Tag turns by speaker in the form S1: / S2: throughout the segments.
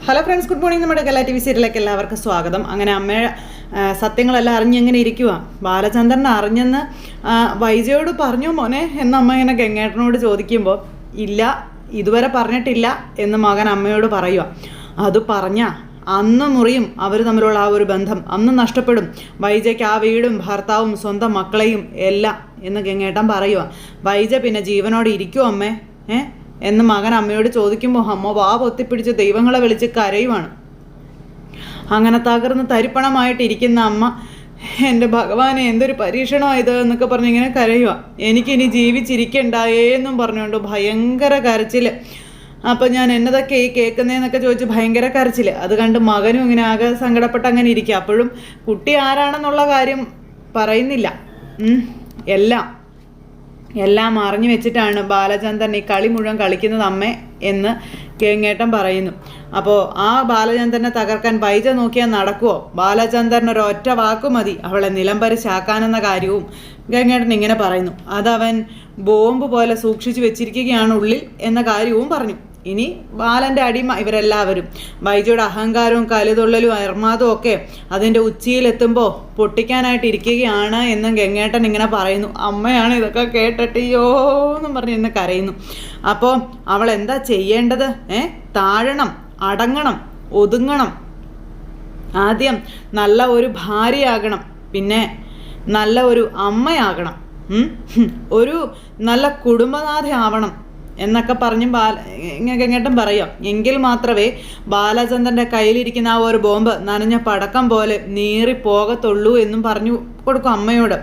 S1: Hello friends, good morning. നമ്മുടെ കല TV സീരിയലിലേക്ക് എല്ലാവർക്കും സ്വാഗതം. അങ്ങനെ അമ്മയുടെ സത്യങ്ങളെല്ലാം അറിഞ്ഞെങ്ങനെ ഇരിക്കുക. ബാലചന്ദ്രൻ അറിഞ്ഞെന്ന് വൈജയോട് പറഞ്ഞു മോനെ എന്ന് അമ്മ ഇങ്ങനെ ഗംഗേട്ടനോട് ചോദിക്കുമ്പോൾ ഇല്ല, ഇതുവരെ പറഞ്ഞിട്ടില്ല എന്ന് മകൻ അമ്മയോട് പറയുക. അത് പറഞ്ഞ അന്ന് മുറിയും അവർ തമ്മിലുള്ള ആ ഒരു ബന്ധം അന്ന് നഷ്ടപ്പെടും. വൈജയ്ക്ക് ആ വീടും ഭർത്താവും സ്വന്തം മക്കളെയും എല്ലാം എന്ന് ഗംഗേട്ടൻ പറയുക. വൈജ പിന്നെ ജീവനോടെ ഇരിക്കുമോ അമ്മേ എന്ന് മകൻ അമ്മയോട് ചോദിക്കുമ്പോൾ അമ്മ വാ പൊത്തിപ്പിടിച്ച് ദൈവങ്ങളെ വിളിച്ച് കരയുവാണ്. അങ്ങനെ തകർന്ന് തരിപ്പണമായിട്ടിരിക്കുന്ന അമ്മ എൻ്റെ ഭഗവാനെ എന്തൊരു പരീക്ഷണമായത് എന്നൊക്കെ പറഞ്ഞ് ഇങ്ങനെ കരയുക. എനിക്കിനി ജീവിച്ചിരിക്കണ്ടായേ എന്നും പറഞ്ഞുകൊണ്ട് ഭയങ്കര കരച്ചിൽ. അപ്പം ഞാൻ എന്നതൊക്കെ ഈ കേൾക്കുന്നതെന്നൊക്കെ ചോദിച്ച് ഭയങ്കര കരച്ചിൽ. അത് കണ്ട് മകനും ഇങ്ങനെ ആകെ സങ്കടപ്പെട്ട് അങ്ങനെ ഇരിക്കുക. അപ്പോഴും കുട്ടി ആരാണെന്നുള്ള കാര്യം പറയുന്നില്ല. എല്ലാം അറിഞ്ഞു വെച്ചിട്ടാണ് ബാലചന്ദ്രൻ ഈ കളി മുഴുവൻ കളിക്കുന്നത് അമ്മേ എന്ന് ഗംഗേട്ടൻ പറയുന്നു. അപ്പോൾ ആ ബാലചന്ദ്രനെ തകർക്കാൻ വൈജ നോക്കിയാൽ നടക്കുമോ? ബാലചന്ദ്രൻ ഒരൊറ്റ വാക്കു മതി അവളെ നിലംപരിശാക്കാനെന്ന കാര്യവും ഗംഗേട്ടൻ ഇങ്ങനെ പറയുന്നു. അതവൻ ബോംബ് പോലെ സൂക്ഷിച്ചു വെച്ചിരിക്കുകയാണ് ഉള്ളിൽ എന്ന കാര്യവും പറഞ്ഞു. ഇനി ബാലൻ്റെ അടിമ ഇവരെല്ലാവരും. വൈജയുടെ അഹങ്കാരവും കലിതുള്ളലും അർമാദവും ഒക്കെ അതിൻ്റെ ഉച്ചിയിലെത്തുമ്പോൾ പൊട്ടിക്കാനായിട്ട് ഇരിക്കുകയാണ് എന്ന് ഗംഗേട്ടൻ ഇങ്ങനെ പറയുന്നു. അമ്മയാണ് ഇതൊക്കെ കേട്ടിട്ടിയോ എന്നും പറഞ്ഞ് ഇന്ന് കരയുന്നു. അപ്പോൾ അവൾ എന്താ ചെയ്യേണ്ടത്? താഴണം, അടങ്ങണം, ഒതുങ്ങണം. ആദ്യം നല്ല ഒരു ഭാര്യയാകണം, പിന്നെ നല്ല ഒരു അമ്മയാകണം, ഒരു നല്ല കുടുംബനാഥ ആവണം എന്നൊക്കെ പറഞ്ഞ് ഗംഗേട്ടൻ പറയാം. എങ്കിൽ മാത്രമേ ബാലചന്ദ്രൻ്റെ കയ്യിലിരിക്കുന്ന ആ ഒരു ബോംബ് നനഞ്ഞ പടക്കം പോലെ നീറിപ്പോകത്തുള്ളൂ എന്നും പറഞ്ഞു കൊടുക്കും അമ്മയോട്.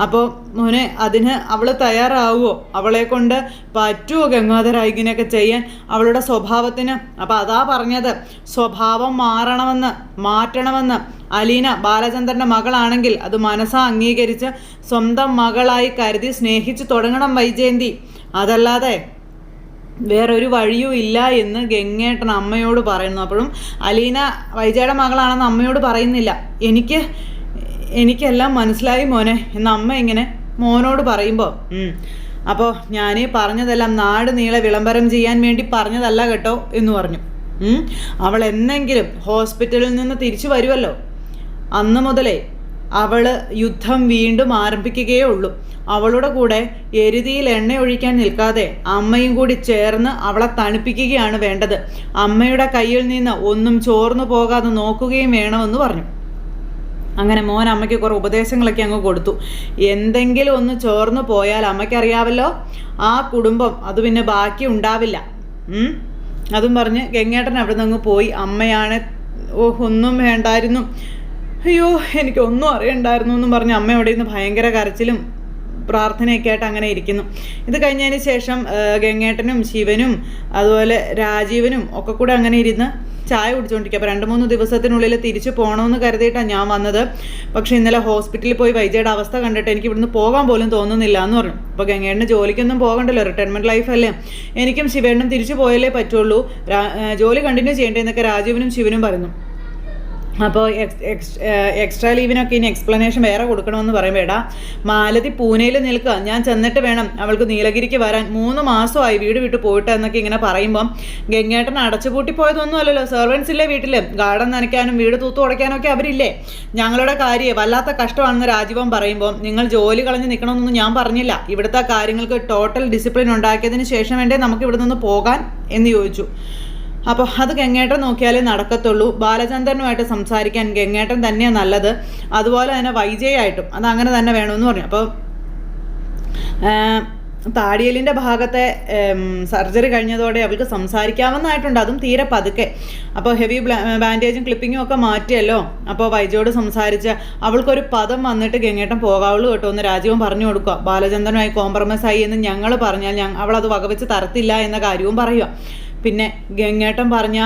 S1: അപ്പോൾ മോനെ അതിന് അവൾ തയ്യാറാവുമോ? അവളെ കൊണ്ട് പറ്റുമോ ഗംഗാധര ഇങ്ങനെയൊക്കെ ചെയ്യാൻ അവളുടെ സ്വഭാവത്തിന്? അപ്പോൾ അതാ പറഞ്ഞത്, സ്വഭാവം മാറ്റണമെന്ന്. അലീന ബാലചന്ദ്രൻ്റെ മകളാണെങ്കിൽ അത് മനസ്സാ അംഗീകരിച്ച് സ്വന്തം മകളായി കരുതി സ്നേഹിച്ച് തുടങ്ങണം വൈജയന്തി. അതല്ലാതെ വേറൊരു വഴിയും ഇല്ല എന്ന് ഗംഗേട്ടൻ അമ്മയോട് പറയുന്നു. അപ്പോഴും അലീന വൈജയുടെ മകളാണെന്ന് അമ്മയോട് പറയുന്നില്ല. എനിക്കെല്ലാം മനസ്സിലായി മോനെ എന്ന് അമ്മ ഇങ്ങനെ മോനോട് പറയുമ്പോൾ അപ്പോൾ ഞാൻ പറഞ്ഞതെല്ലാം നാട് നീളെ വിളംബരം ചെയ്യാൻ വേണ്ടി പറഞ്ഞതല്ല കേട്ടോ എന്ന് പറഞ്ഞു. അവൾ എന്നെങ്കിലും ഹോസ്പിറ്റലിൽ നിന്ന് തിരിച്ചു വരുമല്ലോ, അന്ന് മുതലേ അവൾ യുദ്ധം വീണ്ടും ആരംഭിക്കുകയേ ഉള്ളൂ. അവളുടെ കൂടെ എരുതിയിൽ എണ്ണ ഒഴിക്കാൻ നിൽക്കാതെ അമ്മയും കൂടി ചേർന്ന് അവളെ തണുപ്പിക്കുകയാണ് വേണ്ടത്. അമ്മയുടെ കയ്യിൽ നിന്ന് ഒന്നും ചോർന്നു പോകാതെ നോക്കുകയും വേണമെന്ന് പറഞ്ഞു. അങ്ങനെ മോൻ അമ്മയ്ക്ക് കുറേ ഉപദേശങ്ങളൊക്കെ അങ്ങ് കൊടുത്തു. എന്തെങ്കിലും ഒന്ന് ചോർന്നു പോയാൽ അമ്മയ്ക്കറിയാവല്ലോ, ആ കുടുംബം അത് പിന്നെ ബാക്കി ഉണ്ടാവില്ല. അതും പറഞ്ഞ് ഗംഗേട്ടൻ അവിടെ നിന്ന് അങ്ങ് പോയി. അമ്മയാണ് ഒന്നും വേണ്ടായിരുന്നു, അയ്യോ എനിക്കൊന്നും അറിയണ്ടായിരുന്നു എന്നും പറഞ്ഞ് അമ്മ അവിടെ നിന്ന് ഭയങ്കര കരച്ചിലും പ്രാർത്ഥനയൊക്കെ ആയിട്ട് അങ്ങനെ ഇരിക്കുന്നു. ഇത് കഴിഞ്ഞതിന് ശേഷം ഗംഗേട്ടനും ശിവനും അതുപോലെ രാജീവനും ഒക്കെ കൂടെ അങ്ങനെ ഇരുന്ന് ചായ കുടിച്ചുകൊണ്ടിരിക്കുക. അപ്പോൾ 2-3 ദിവസത്തിനുള്ളിൽ തിരിച്ചു പോകണമെന്ന് കരുതിയിട്ടാണ് ഞാൻ വന്നത്. പക്ഷേ ഇന്നലെ ഹോസ്പിറ്റലിൽ പോയി വൈജയുടെ അവസ്ഥ കണ്ടിട്ട് എനിക്ക് ഇവിടുന്ന് പോകാൻ പോലും തോന്നുന്നില്ല എന്ന് പറഞ്ഞു. അപ്പോൾ ഗംഗേട്ടന് ജോലിക്കൊന്നും പോകണ്ടല്ലോ, റിട്ടയർമെൻറ്റ് ലൈഫല്ലേ, എനിക്കും ശിവേണ്ണും തിരിച്ചു പോയാലേ പറ്റുള്ളൂ, ജോലി കണ്ടിന്യൂ ചെയ്യേണ്ടതെന്നൊക്കെ രാജീവനും ശിവനും പറയുന്നു. അപ്പോൾ എക്സ്ട്രാ ലീവിനൊക്കെ ഇനി എക്സ്പ്ലനേഷൻ വേറെ കൊടുക്കണമെന്ന് പറയുമ്പോൾ എടാ മാലതി പൂനെയിൽ നിൽക്കുക, ഞാൻ ചെന്നിട്ട് വേണം അവൾക്ക് നീലഗിരിക്ക് വരാൻ, 3 മാസമായി വീട് വിട്ട് പോയിട്ട് എന്നൊക്കെ ഇങ്ങനെ പറയുമ്പം ഗംഗേട്ടൻ അടച്ചുപൂട്ടി പോയതൊന്നും അല്ലല്ലോ, സെർവൻസ് ഇല്ലേ വീട്ടിൽ, ഗാർഡൻ നനയ്ക്കാനും വീട് തൂത്തു തുടയ്ക്കാനും ഒക്കെ അവരില്ലേ, ഞങ്ങളുടെ കാര്യം വല്ലാത്ത കഷ്ടമാണെന്ന് രാജീവൻ പറയുമ്പോൾ നിങ്ങൾ ജോലി കളഞ്ഞ് നിൽക്കണമെന്നൊന്നും ഞാൻ പറഞ്ഞില്ല, ഇവിടുത്തെ കാര്യങ്ങൾക്ക് ടോട്ടൽ ഡിസിപ്ലിൻ ഉണ്ടാക്കിയതിന് ശേഷം വേണ്ടേ നമുക്ക് ഇവിടെ നിന്ന് പോകാൻ എന്ന് ചോദിച്ചു. അപ്പോൾ അത് ഗംഗേട്ടൻ നോക്കിയാലേ നടക്കത്തുള്ളൂ. ബാലചന്ദ്രനുമായിട്ട് സംസാരിക്കാൻ ഗംഗേട്ടൻ തന്നെയാണ് നല്ലത്, അതുപോലെ തന്നെ വൈജയായിട്ടും അത് അങ്ങനെ തന്നെ വേണമെന്ന് പറഞ്ഞു. അപ്പോൾ താടിയലിൻ്റെ ഭാഗത്തെ സർജറി കഴിഞ്ഞതോടെ അവൾക്ക് സംസാരിക്കാവുന്നതായിട്ടുണ്ട്, അതും തീരെ പതുക്കെ. അപ്പോൾ ഹെവി ബാൻഡേജും ക്ലിപ്പിങ്ങും ഒക്കെ മാറ്റിയല്ലോ. അപ്പോൾ വൈജയോട് സംസാരിച്ച് അവൾക്കൊരു പദം വന്നിട്ട് ഗംഗേട്ടൻ പോകാവുള്ളൂ കേട്ടോ എന്ന് രാജീവൻ പറഞ്ഞു കൊടുക്കുക. ബാലചന്ദ്രനുമായി കോംപ്രമൈസ് ആയി എന്ന് ഞങ്ങൾ പറഞ്ഞാൽ അവളത് വകവെച്ച് തരത്തില്ല എന്ന കാര്യവും പറയുക. പിന്നെ ഗംഗേട്ടൻ പറഞ്ഞ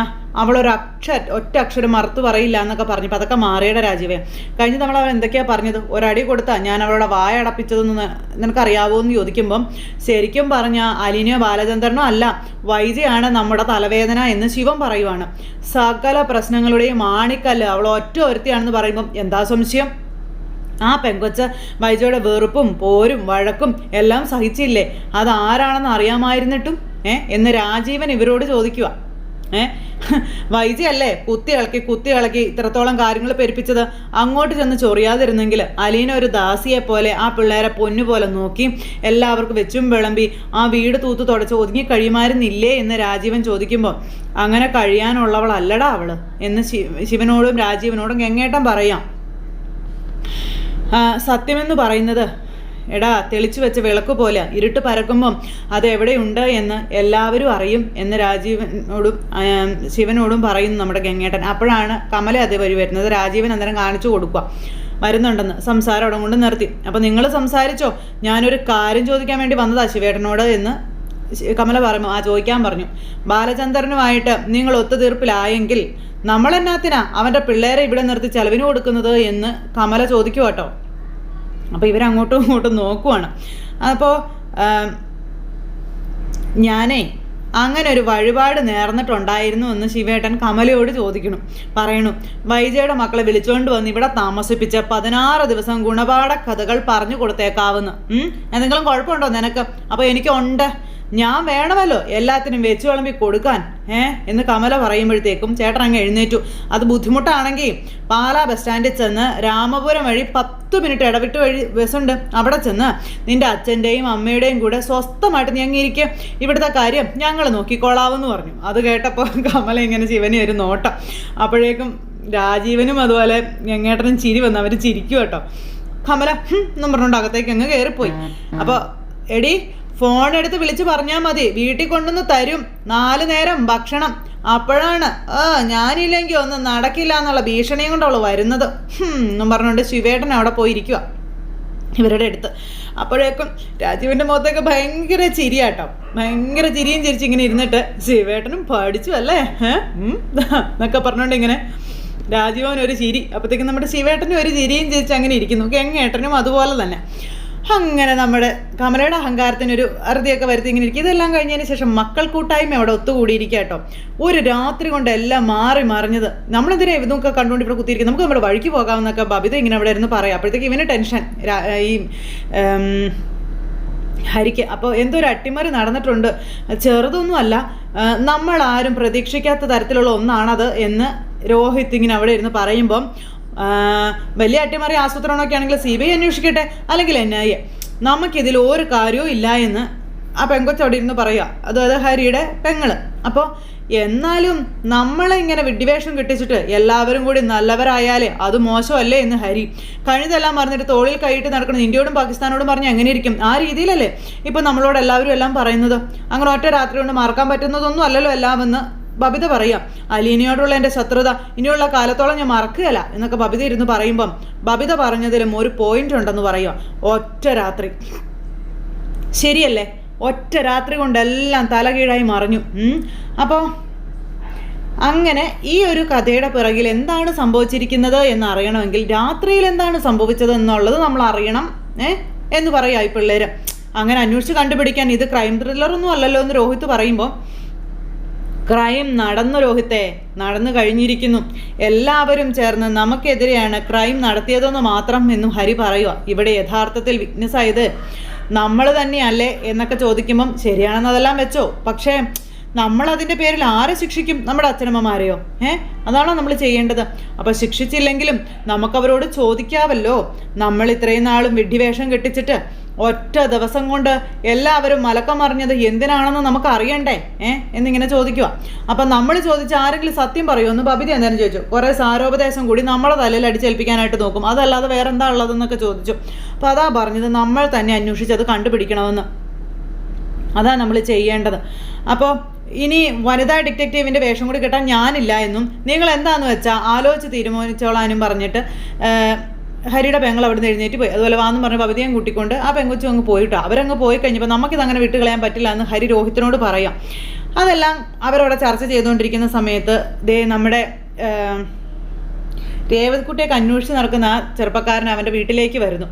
S1: ഒറ്റ അക്ഷരം മറുത്തു പറയില്ല എന്നൊക്കെ പറഞ്ഞു. അപ്പോൾ അതൊക്കെ മാറിയുടെ രാജീവേ. കഴിഞ്ഞ തവണ അവൾ എന്തൊക്കെയാണ് പറഞ്ഞത്? ഒരടി കൊടുത്താൽ ഞാൻ അവളുടെ വായ അടപ്പിച്ചതെന്ന് നിനക്കറിയാവോ എന്ന് ചോദിക്കുമ്പം ശരിക്കും പറഞ്ഞ അലീനയോ ബാലചന്ദ്രനോ അല്ല, വൈജയാണ് നമ്മുടെ തലവേദന എന്ന് ശിവൻ പറയുവാണ്. സകല പ്രശ്നങ്ങളുടെയും ആണിക്കല്ല് അവൾ ഒറ്റ ഒരുത്തിയാണെന്ന് പറയുമ്പം എന്താ സംശയം? ആ പെങ്കൊച്ച് വൈജയുടെ വെറുപ്പും പോരും വഴക്കും എല്ലാം സഹിച്ചില്ലേ, അതാരാണെന്ന് അറിയാമായിരുന്നിട്ടും എന്ന് രാജീവൻ ഇവരോട് ചോദിക്കുക. വൈജയല്ലേ കുത്തി ഇളക്കി ഇത്രത്തോളം കാര്യങ്ങൾ പെരുപ്പിച്ചത്. അങ്ങോട്ട് ചെന്ന് ചൊറിയാതിരുന്നെങ്കിൽ അലീന ഒരു ദാസിയെ പോലെ ആ പിള്ളേരെ പൊന്നുപോലെ നോക്കി എല്ലാവർക്കും വെച്ചും വിളമ്പി ആ വീട് തൂത്ത് തുടച്ച് ഒതുങ്ങി കഴിയുമായിരുന്നില്ലേ എന്ന് രാജീവൻ ചോദിക്കുമ്പോൾ അങ്ങനെ കഴിയാനുള്ളവളല്ലടാ അവള് എന്ന് ശിവനോടും രാജീവനോടും ഗംഗേട്ടൻ പറയാം. സത്യമെന്ന് പറയുന്നത് എടാ തെളിച്ചു വെച്ച വിളക്ക് പോലെ ഇരുട്ട് പരക്കുമ്പം അതെവിടെയുണ്ട് എന്ന് എല്ലാവരും അറിയും എന്ന് രാജീവനോടും ശിവനോടും പറയുന്നു നമ്മുടെ ഗംഗേട്ടൻ. അപ്പോഴാണ് കമല അതേ വഴി വരുന്നത്. രാജീവൻ അന്നേരം കാണിച്ചു കൊടുക്കുക വരുന്നുണ്ടെന്ന്. സംസാരം അവിടെ കൊണ്ട് നിർത്തി. അപ്പോൾ നിങ്ങൾ സംസാരിച്ചോ, ഞാനൊരു കാര്യം ചോദിക്കാൻ വേണ്ടി വന്നതാ ശിവേട്ടനോട് എന്ന് കമല പറഞ്ഞു. ചോദിക്കാൻ പറഞ്ഞു. ബാലചന്ദ്രനുമായിട്ട് നിങ്ങൾ ഒത്തുതീർപ്പിലായെങ്കിൽ നമ്മളെന്നാത്തിനാ അവൻ്റെ പിള്ളേരെ ഇവിടെ നിർത്തി ചെലവിന് കൊടുക്കുന്നത് എന്ന് കമല ചോദിക്കുക കേട്ടോ. അപ്പോൾ ഇവരങ്ങോട്ടും ഇങ്ങോട്ടും നോക്കുവാണ്. അപ്പോൾ ഞാനേ അങ്ങനെ ഒരു വഴിപാട് നേർന്നിട്ടുണ്ടായിരുന്നു എന്ന് ശിവേട്ടൻ കമലയോട് പറയണു. വൈജയുടെ മക്കളെ വിളിച്ചുകൊണ്ട് വന്ന് ഇവിടെ താമസിപ്പിച്ച് 16 ദിവസം ഗുണപാഠ കഥകൾ പറഞ്ഞു കൊടുത്തേക്കാവുന്നു. എന്തെങ്കിലും കുഴപ്പമുണ്ടോ നിനക്ക്? അപ്പോൾ എനിക്കുണ്ട്, ഞാൻ വേണമല്ലോ എല്ലാത്തിനും വെച്ച് വിളമ്പി കൊടുക്കാൻ എന്ന് കമല പറയുമ്പോഴത്തേക്കും ചേട്ടൻ അങ്ങ് എഴുന്നേറ്റു. അത് ബുദ്ധിമുട്ടാണെങ്കിൽ പാലാ ബസ് സ്റ്റാൻഡിൽ ചെന്ന് രാമപുരം വഴി 10 മിനിറ്റ് ഇടവിട്ട് വഴി ബസ്സുണ്ട്, അവിടെ ചെന്ന് നിന്റെ അച്ഛൻ്റെയും അമ്മയുടെയും കൂടെ സ്വസ്ഥമായിട്ട് നീ അങ്ങിരിക്കുക, ഇവിടുത്തെ കാര്യം ഞങ്ങൾ നോക്കിക്കോളാവെന്ന് പറഞ്ഞു. അത് കേട്ടപ്പോൾ കമല ഇങ്ങനെ ശിവനെ ഒരു നോട്ടം. അപ്പോഴേക്കും രാജീവനും അതുപോലെ ഗംഗേട്ടനും ചിരി വന്ന് അവർ ചിരിക്കും കേട്ടോ. കമല എന്നും പറഞ്ഞുകൊണ്ട് അകത്തേക്ക് അങ്ങ് കയറിപ്പോയി. അപ്പോൾ എടി ഫോൺ എടുത്ത് വിളിച്ച് പറഞ്ഞാൽ മതി, വീട്ടിൽ കൊണ്ടുവന്ന് തരും 4 നേരം ഭക്ഷണം. അപ്പോഴാണ് ഞാനില്ലെങ്കിൽ ഒന്നും നടക്കില്ല എന്നുള്ള ഭീഷണിയും കൊണ്ടവള് വരുന്നത് എന്നും പറഞ്ഞുകൊണ്ട് ശിവേട്ടൻ അവിടെ പോയിരിക്കുക ഇവരുടെ അടുത്ത്. അപ്പോഴേക്കും രാജീവിൻ്റെ മുഖത്തേക്ക് ഭയങ്കര ചിരിയാട്ടോ, ഭയങ്കര ചിരിയും ചിരിച്ചിങ്ങനെ ഇരുന്നിട്ട് ശിവേട്ടനും പഠിച്ചു അല്ലേ എന്നൊക്കെ പറഞ്ഞുകൊണ്ട് ഇങ്ങനെ രാജീവൻ ഒരു ചിരി. അപ്പോഴത്തേക്കും നമ്മുടെ ശിവേട്ടനും ഒരു ചിരിയും ചിരിച്ച് അങ്ങനെ ഇരിക്കുന്നു. ഗംഗേട്ടനും അതുപോലെ തന്നെ. അങ്ങനെ നമ്മുടെ കമലയുടെ അഹങ്കാരത്തിനൊരു അറുതിയൊക്കെ വരുത്തി ഇങ്ങനെ ഇരിക്കും. ഇതെല്ലാം കഴിഞ്ഞതിന് ശേഷം മക്കൾ കൂട്ടായ്മ അവിടെ ഒത്തുകൂടിയിരിക്കുക കേട്ടോ. ഒരു രാത്രി കൊണ്ട് എല്ലാം മാറി മറിഞ്ഞത്. നമ്മളെന്തിനാ ഇതൊക്കെ കണ്ടുകൊണ്ട് ഇവിടെ കുത്തിയിരിക്കും, നമുക്ക് നമ്മുടെ വഴിക്ക് പോകാമെന്നൊക്കെ ബബിത ഇങ്ങനെ അവിടെ ഇരുന്ന് പറയാം. അപ്പോഴത്തേക്ക് ഇവന് ടെൻഷൻ ഈ ഹരിക്ക്. അപ്പോൾ എന്തൊരു അട്ടിമറി നടന്നിട്ടുണ്ട്, ചെറുതൊന്നുമല്ല, നമ്മളാരും പ്രതീക്ഷിക്കാത്ത തരത്തിലുള്ള ഒന്നാണത് എന്ന് രോഹിത് ഇങ്ങനെ അവിടെ ഇരുന്ന് പറയുമ്പം വലിയ അട്ടിമറി ആസൂത്രണമൊക്കെ ആണെങ്കിൽ CBI അന്വേഷിക്കട്ടെ, അല്ലെങ്കിൽ NIA, നമുക്കിതിൽ ഒരു കാര്യവും ഇല്ല എന്ന് ആ പെങ്കൊച്ചവിടെ ഇരുന്ന് പറയുക. അത് ഹരിയുടെ പെങ്ങള്. അപ്പോൾ എന്നാലും നമ്മളെ ഇങ്ങനെ വിഡ്ഢിവേഷം കിട്ടിച്ചിട്ട് എല്ലാവരും കൂടി നല്ലവരായാലേ അത് മോശമല്ലേ എന്ന് ഹരി. കഴിഞ്ഞതെല്ലാം പറഞ്ഞിട്ട് തോളിൽ കൈയിട്ട് നടക്കണം, ഇന്ത്യയോടും പാകിസ്ഥാനോടും പറഞ്ഞ് എങ്ങനെ ഇരിക്കും? ആ രീതിയിലല്ലേ ഇപ്പം നമ്മളോട് എല്ലാവരും എല്ലാം പറയുന്നത്. അങ്ങനെ ഒറ്റ രാത്രി കൊണ്ട് മറക്കാൻ പറ്റുന്നതൊന്നും അല്ലല്ലോ എല്ലാമെന്ന് ബബിത പറയാം. അലീനയോടുള്ള എൻ്റെ ശത്രുത ഇനിയുള്ള കാലത്തോളം ഞാൻ മറക്കുകയല്ല എന്നൊക്കെ ബബിത ഇരുന്ന് പറയുമ്പം ബബിത പറഞ്ഞതിലും ഒരു പോയിന്റ് ഉണ്ടെന്ന് പറയുക. ഒറ്റ രാത്രി ശരിയല്ലേ, ഒറ്റ രാത്രി കൊണ്ടെല്ലാം തലകീഴായി മറിഞ്ഞു. അപ്പോൾ അങ്ങനെ ഈ ഒരു കഥയുടെ പിറകിൽ എന്താണ് സംഭവിച്ചിരിക്കുന്നത് എന്നറിയണമെങ്കിൽ രാത്രിയിൽ എന്താണ് സംഭവിച്ചത് എന്നുള്ളത് നമ്മൾ അറിയണം എന്ന് പറയാം ഈ പിള്ളേര്. അങ്ങനെ അന്വേഷിച്ച് കണ്ടുപിടിക്കാൻ ഇത് ക്രൈം ത്രില്ലറൊന്നും അല്ലല്ലോ എന്ന് രോഹിത് പറയുമ്പോൾ, ക്രൈം നടന്നു രോഹിത്തെ, നടന്നു കഴിഞ്ഞിരിക്കുന്നു. എല്ലാവരും ചേർന്ന് നമുക്കെതിരെയാണ് ക്രൈം നടത്തിയതെന്ന് മാത്രം എന്നും ഹരി പറയുക. ഇവിടെ യഥാർത്ഥത്തിൽ വിറ്റ്നസ് ആയത് നമ്മൾ തന്നെയല്ലേ എന്നൊക്കെ ചോദിക്കുമ്പം ശരിയാണെന്നതെല്ലാം വെച്ചോ, പക്ഷേ നമ്മളതിൻ്റെ പേരിൽ ആരെ ശിക്ഷിക്കും? നമ്മുടെ അച്ഛനമ്മമാരെയോ? അതാണോ നമ്മൾ ചെയ്യേണ്ടത്? അപ്പോൾ ശിക്ഷിച്ചില്ലെങ്കിലും നമുക്കവരോട് ചോദിക്കാമല്ലോ. നമ്മൾ ഇത്രയും നാളും വിഡ്ഢിവേഷം കെട്ടിച്ചിട്ട് ഒറ്റ ദിവസം കൊണ്ട് എല്ലാവരും മലക്കം മറിഞ്ഞത് എന്തിനാണെന്ന് നമുക്ക് അറിയണ്ടേ എന്നിങ്ങനെ ചോദിക്കുക. അപ്പം നമ്മൾ ചോദിച്ച ആരെങ്കിലും സത്യം പറയുമോ എന്ന് ബബിത എന്തായാലും ചോദിച്ചു. കുറേ സാരോപദേശം കൂടി നമ്മളെ തലയിൽ അടിച്ചേൽപ്പിക്കാനായിട്ട് നോക്കും, അതല്ലാതെ വേറെ എന്താ ഉള്ളതെന്നൊക്കെ ചോദിച്ചു. അപ്പോൾ അതാ പറഞ്ഞത്, നമ്മൾ തന്നെ അന്വേഷിച്ചത് കണ്ടുപിടിക്കണമെന്ന്. അതാ നമ്മൾ ചെയ്യേണ്ടത്. അപ്പോൾ ഇനി വനിതാ ഡിറ്റക്റ്റീവിൻ്റെ വേഷം കൂടി കിട്ടാൻ ഞാനില്ല എന്നും നിങ്ങൾ എന്താണെന്ന് വെച്ചാൽ ആലോചിച്ച് തീരുമാനിച്ചോളാനും പറഞ്ഞിട്ട് ഹരിയുടെ പെങ്ങൾ അവിടെ നിന്ന് എഴുന്നേറ്റ് പോയി. അതുപോലെ വാന്നും പറഞ്ഞ് ബബിതയും കൂട്ടിക്കൊണ്ട് ആ പെങ്കൊച്ചും അങ്ങ് പോയിട്ടോ. അവരങ്ങ് പോയി കഴിഞ്ഞപ്പോൾ നമുക്കിതങ്ങനെ വിട്ട് കളയാൻ പറ്റില്ല എന്ന് ഹരി രോഹിത്തിനോട് പറയാം. അതെല്ലാം അവരവിടെ ചർച്ച ചെയ്തുകൊണ്ടിരിക്കുന്ന സമയത്ത് നമ്മുടെ രേവതിക്കുട്ടിയൊക്കെ അന്വേഷിച്ച് നടക്കുന്ന ആ ചെറുപ്പക്കാരൻ അവൻ്റെ വീട്ടിലേക്ക് വരുന്നു.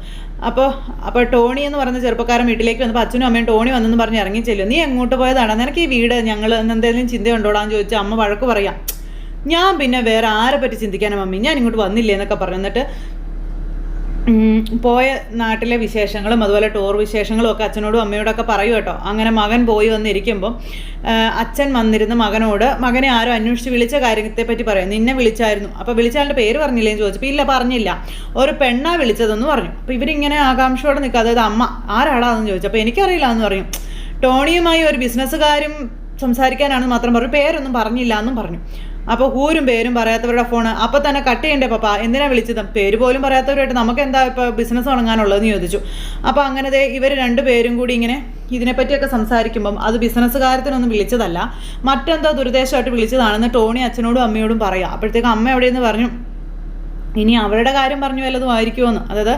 S1: അപ്പോൾ ടോണി എന്ന് പറയുന്ന ചെറുപ്പക്കാരൻ വീട്ടിലേക്ക് വന്നപ്പോൾ അച്ഛനും അമ്മയും ടോണി വന്നെന്ന് പറഞ്ഞ് ഇറങ്ങി ചെല്ലും. നീ എങ്ങോട്ട് പോയതാണ്? നിനക്ക് ഈ വീട് ഞങ്ങൾ എന്തെങ്കിലും ചിന്തയുണ്ടോടാന്ന് ചോദിച്ചാൽ അമ്മ വഴക്ക് പറയാം. ഞാൻ പിന്നെ വേറെ ആരെ പറ്റി ചിന്തിക്കാനാ മമ്മി, ഞാൻ ഇങ്ങോട്ട് വന്നില്ലേ എന്നൊക്കെ പറഞ്ഞു. എന്നിട്ട് പോയ നാട്ടിലെ വിശേഷങ്ങളും അതുപോലെ ടൂർ വിശേഷങ്ങളും ഒക്കെ അച്ഛനോടും അമ്മയോടൊക്കെ പറയും കേട്ടോ. അങ്ങനെ മകൻ പോയി വന്നിരിക്കുമ്പം അച്ഛൻ വന്നിരുന്ന് മകനെ ആരോ അന്വേഷിച്ച് വിളിച്ച കാര്യത്തെപ്പറ്റി പറയാം. നിന്നെ വിളിച്ചായിരുന്നു, അപ്പോൾ വിളിച്ചാളുടെ പേര് പറഞ്ഞില്ലേന്ന് ചോദിച്ചപ്പോൾ ഇല്ല പറഞ്ഞില്ല, ഒരു പെണ്ണാ വിളിച്ചതെന്ന് പറഞ്ഞു. അപ്പോൾ ഇവരിങ്ങനെ ആകാംക്ഷയോടെ നിൽക്കുക, അതായത് അമ്മ ആരാടാന്ന് ചോദിച്ചു. അപ്പോൾ എനിക്കറിയില്ല എന്ന് പറയും. ടോണിയുമായി ഒരു ബിസിനസ്സുകാരും സംസാരിക്കാനാണെന്ന് മാത്രം പറഞ്ഞു, പേരൊന്നും പറഞ്ഞില്ല എന്നും പറഞ്ഞു. അപ്പോൾ ഊരും പേരും പറയാത്തവരുടെ ഫോണ് അപ്പോൾ തന്നെ കട്ട് ചെയ്യണ്ടേ പപ്പ, എന്തിനാ വിളിച്ചത്, പേര് പോലും പറയാത്തവരായിട്ട് നമുക്ക് എന്താ ഇപ്പോൾ ബിസിനസ് തുടങ്ങാനുള്ളതെന്ന് ചോദിച്ചു. അപ്പോൾ അങ്ങനെ ഇവർ രണ്ടുപേരും കൂടി ഇങ്ങനെ ഇതിനെപ്പറ്റിയൊക്കെ സംസാരിക്കുമ്പം അത് ബിസിനസ് കാര്യത്തിനൊന്നും വിളിച്ചതല്ല, മറ്റെന്തോ ദുരുദ്ദേശമായിട്ട് വിളിച്ചതാണെന്ന് ടോണി അച്ഛനോടും അമ്മയോടും പറയാം. അപ്പോഴത്തേക്കും അമ്മ എവിടെയെന്ന് പറഞ്ഞു, ഇനി അവരുടെ കാര്യം പറഞ്ഞു വല്ലതും ആയിരിക്കുമെന്ന്, അതായത്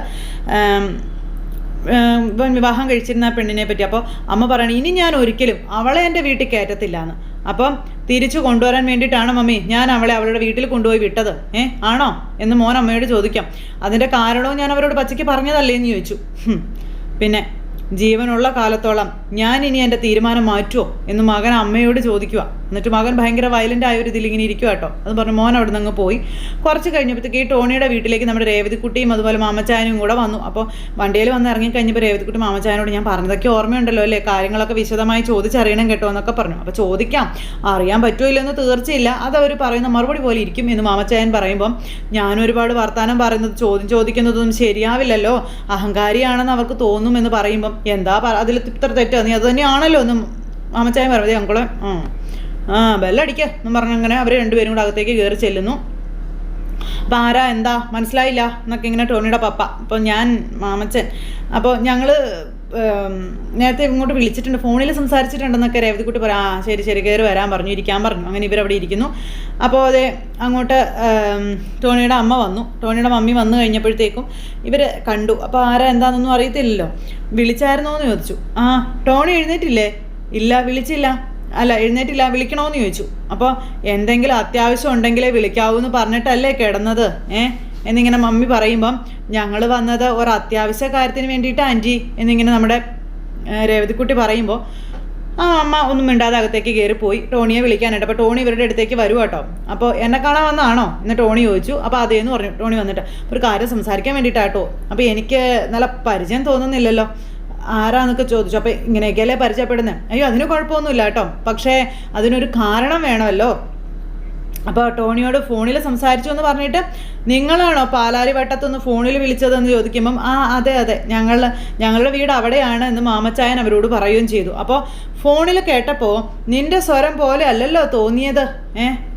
S1: വിവാഹം കഴിച്ചിരുന്ന പെണ്ണിനെ പറ്റി. അപ്പോൾ അമ്മ പറയണം, ഇനി ഞാൻ ഒരിക്കലും അവളെ എൻ്റെ വീട്ടിൽ കയറ്റത്തില്ല എന്ന്. അപ്പം തിരിച്ചു കൊണ്ടുവരാൻ വേണ്ടിയിട്ടാണ് മമ്മി ഞാൻ അവളുടെ വീട്ടിൽ കൊണ്ടുപോയി വിട്ടത്, ആണോ എന്ന് മോൻ അമ്മയോട് ചോദിക്കാം. അതിൻ്റെ കാരണവും ഞാൻ അവരോട് പച്ചയ്ക്ക് പറഞ്ഞതല്ലേ എന്ന് ചോദിച്ചു. പിന്നെ ജീവനുള്ള കാലത്തോളം ഞാൻ ഇനി എൻ്റെ തീരുമാനം മാറ്റുമോ എന്ന് മകൻ അമ്മയോട് ചോദിക്കുക. എന്നിട്ട് മകൻ ഭയങ്കര വയലൻ്റ് ആയ ഒരു ഇതിലിങ്ങനെ ഇരിക്കുക കേട്ടോ. അത് പറഞ്ഞു മോൻ അവിടെ നിന്ന് അങ്ങ് പോയി. കുറച്ച് കഴിഞ്ഞപ്പോഴത്തേക്ക് ഈ ടോണിയുടെ വീട്ടിലേക്ക് നമ്മുടെ രേവതിക്കുട്ടിയും അതുപോലെ മാമച്ചായനും കൂടെ വന്നു. അപ്പോൾ വണ്ടിയിൽ വന്ന് ഇറങ്ങിക്കഴിഞ്ഞപ്പോൾ രേവതിക്കുട്ടി മാമച്ചായനോട് ഞാൻ പറഞ്ഞതൊക്കെ ഓർമ്മയുണ്ടല്ലോ അല്ലേ, കാര്യങ്ങളൊക്കെ വിശദമായി ചോദിച്ചറിയണം കേട്ടോ എന്നൊക്കെ പറഞ്ഞു. അപ്പോൾ ചോദിക്കാം, അറിയാൻ പറ്റുമോ ഇല്ലെന്ന് തീർച്ചയില്ല, അതവർ പറയുന്ന മറുപടി പോലെ ഇരിക്കും എന്ന് മാമച്ചായൻ പറയുമ്പം ഞാനൊരുപാട് വർത്തമാനം പറയുന്നത് ചോദിക്കുന്നതൊന്നും ശരിയാവില്ലല്ലോ, അഹങ്കാരിയാണെന്ന് അവർക്ക് തോന്നുമെന്ന് പറയുമ്പം എന്താ അതിൽ ഇത്ര തെറ്റാ, നീ അത് തന്നെയാണല്ലോ എന്ന് മാമച്ചായൻ പറഞ്ഞത്. ഞങ്ങളെ ബെല്ലടിക്കുക എന്നും പറഞ്ഞങ്ങനെ അവർ രണ്ടുപേരും കൂടെ അകത്തേക്ക് കയറി ചെല്ലുന്നു. അപ്പോൾ ആരാ എന്താ മനസ്സിലായില്ല എന്നൊക്കെ ഇങ്ങനെ ടോണിയുടെ പപ്പ. അപ്പോൾ ഞാൻ മാമച്ചൻ, അപ്പോൾ ഞങ്ങൾ നേരത്തെ ഇങ്ങോട്ട് വിളിച്ചിട്ടുണ്ട്, ഫോണിൽ സംസാരിച്ചിട്ടുണ്ടെന്നൊക്കെ രേവതിക്കുട്ടി പറയാം. ശരി ശരി കയറി വരാൻ പറഞ്ഞു, ഇരിക്കാൻ പറഞ്ഞു. അങ്ങനെ ഇവരവിടെ ഇരിക്കുന്നു. അപ്പോൾ അതെ അങ്ങോട്ട് ടോണിയുടെ അമ്മ വന്നു, ടോണിയുടെ മമ്മി വന്നു കഴിഞ്ഞപ്പോഴത്തേക്കും ഇവർ കണ്ടു. അപ്പോൾ ആരാ എന്താണെന്നൊന്നും അറിയത്തില്ലല്ലോ. വിളിച്ചായിരുന്നോ എന്ന് ചോദിച്ചു. ടോണി എഴുന്നേറ്റില്ലേ? ഇല്ല വിളിച്ചില്ല. അല്ല എഴുന്നേറ്റില്ല, വിളിക്കണമെന്ന് ചോദിച്ചു. അപ്പോൾ എന്തെങ്കിലും അത്യാവശ്യം ഉണ്ടെങ്കിലേ വിളിക്കാവൂ എന്ന് പറഞ്ഞിട്ടല്ലേ കിടന്നത് എന്നിങ്ങനെ മമ്മി പറയുമ്പം ഞങ്ങൾ വന്നത് ഒരു അത്യാവശ്യ കാര്യത്തിന് വേണ്ടിയിട്ട് ആൻറ്റി എന്നിങ്ങനെ നമ്മുടെ രേവതിക്കുട്ടി പറയുമ്പോൾ അമ്മ ഒന്നും മിണ്ടാതെ അകത്തേക്ക് കയറിപ്പോയി ടോണിയെ വിളിക്കാനായിട്ട്. അപ്പോൾ ടോണി ഇവരുടെ അടുത്തേക്ക് വരും കേട്ടോ. അപ്പോൾ എന്നെ കാണാൻ വന്നതാണോ എന്ന് ടോണി ചോദിച്ചു. അപ്പോൾ അതേന്ന് പറഞ്ഞു ടോണി വന്നിട്ട്. ഒരു കാര്യം സംസാരിക്കാൻ വേണ്ടിയിട്ടാട്ടോ. അപ്പോൾ എനിക്ക് നല്ല പരിചയം തോന്നുന്നില്ലല്ലോ, ആരാന്നൊക്കെ ചോദിച്ചു. അപ്പോൾ ഇങ്ങനെയൊക്കെയല്ലേ പരിചയപ്പെടുന്നത്? അയ്യോ അതിന് കുഴപ്പമൊന്നുമില്ല കേട്ടോ, പക്ഷേ അതിനൊരു കാരണം വേണമല്ലോ. അപ്പോൾ ടോണിയോട് ഫോണിൽ സംസാരിച്ചു എന്ന് പറഞ്ഞിട്ട് നിങ്ങളാണോ പാലാരി വട്ടത്തൊന്ന് ഫോണിൽ വിളിച്ചതെന്ന് ചോദിക്കുമ്പം അതെ ഞങ്ങളുടെ വീട് അവിടെയാണ് എന്ന് മാമച്ചായൻ അവരോട് പറയുകയും ചെയ്തു. അപ്പോൾ ഫോണിൽ കേട്ടപ്പോൾ നിന്റെ സ്വരം പോലെ അല്ലല്ലോ തോന്നിയത്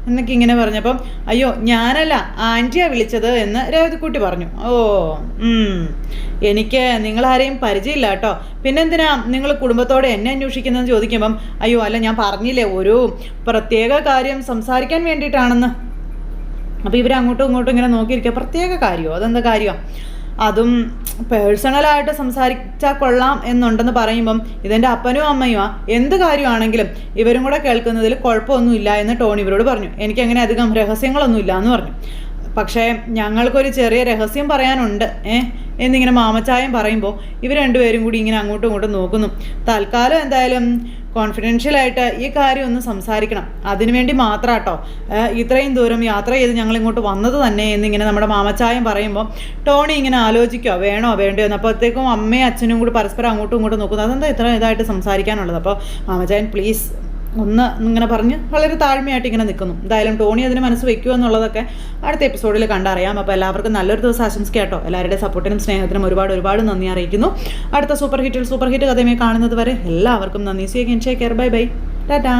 S1: എന്നൊക്കെ ഇങ്ങനെ പറഞ്ഞപ്പം അയ്യോ ഞാനല്ല ആൻറ്റിയാ വിളിച്ചത് എന്ന് രേവതിക്കുട്ടി പറഞ്ഞു. എനിക്ക് നിങ്ങളാരെയും പരിചയമില്ല കേട്ടോ, പിന്നെന്തിനാ നിങ്ങൾ കുടുംബത്തോടെ എന്നെ അന്വേഷിക്കുന്നതെന്ന് ചോദിക്കുമ്പം അയ്യോ അല്ല ഞാൻ പറഞ്ഞില്ലേ ഒരു പ്രത്യേക കാര്യം സംസാരിക്കാൻ വേണ്ടിയിട്ടാണെന്ന്. അപ്പോൾ ഇവർ അങ്ങോട്ടും ഇങ്ങോട്ടും ഇങ്ങനെ നോക്കിയിരിക്കുക. പ്രത്യേക കാര്യമോ? അതെന്താ കാര്യമാണ്? അതും പേഴ്സണലായിട്ട് സംസാരിച്ചാൽ കൊള്ളാം എന്നുണ്ടെന്ന് പറയുമ്പം ഇതെൻ്റെ അപ്പനും അമ്മയുമാ, എന്ത് കാര്യമാണെങ്കിലും ഇവരും കൂടെ കേൾക്കുന്നതിൽ കുഴപ്പമൊന്നുമില്ല എന്ന് ടോണി ഇവരോട് പറഞ്ഞു. എനിക്കങ്ങനെ അധികം രഹസ്യങ്ങളൊന്നുമില്ല എന്ന് പറഞ്ഞു. പക്ഷേ ഞങ്ങൾക്കൊരു ചെറിയ രഹസ്യം പറയാനുണ്ട് എന്നിങ്ങനെ മാമച്ചായം പറയുമ്പോൾ ഇവർ രണ്ടുപേരും കൂടി ഇങ്ങനെ അങ്ങോട്ടും ഇങ്ങോട്ടും നോക്കുന്നു. തൽക്കാലം എന്തായാലും കോൺഫിഡൻഷ്യലായിട്ട് ഈ കാര്യം ഒന്ന് സംസാരിക്കണം, അതിനുവേണ്ടി മാത്രം കേട്ടോ ഇത്രയും ദൂരം യാത്ര ചെയ്ത് ഞങ്ങൾ ഇങ്ങോട്ട് വന്നത് തന്നെ എന്നിങ്ങനെ നമ്മുടെ മാമച്ചായം പറയുമ്പോൾ ടോണി ഇങ്ങനെ ആലോചിക്കുക വേണോ വേണ്ടയോ എന്ന്. അപ്പോഴത്തേക്കും അമ്മയും അച്ഛനും കൂടി പരസ്പരം അങ്ങോട്ടും ഇങ്ങോട്ടും നോക്കുന്നു. അതെന്താ ഇത്ര ഇതായിട്ട് സംസാരിക്കാനുള്ളത്? അപ്പോൾ മാമച്ചായൻ പ്ലീസ് ഒന്ന് ഇങ്ങനെ പറഞ്ഞ് വളരെ താഴ്മയായിട്ട് ഇങ്ങനെ നിൽക്കുന്നു. എന്തായാലും ടോണി അതിന് മനസ്സ് വെക്കുക എന്നുള്ളതൊക്കെ അടുത്ത എപ്പിസോഡിൽ കണ്ടറിയാം. അപ്പോൾ എല്ലാവർക്കും നല്ലൊരു ദിവസം ആശംസിക്കാം കേട്ടോ. എല്ലാവരുടെയും സപ്പോർട്ടിനും സ്നേഹത്തിനും ഒരുപാട് നന്ദി അറിയിക്കുന്നു. അടുത്ത സൂപ്പർ ഹിറ്റ് കഥയുമായി കാണുന്നത് വരെ എല്ലാവർക്കും നന്ദി. See again, take care, bye bye, Tata.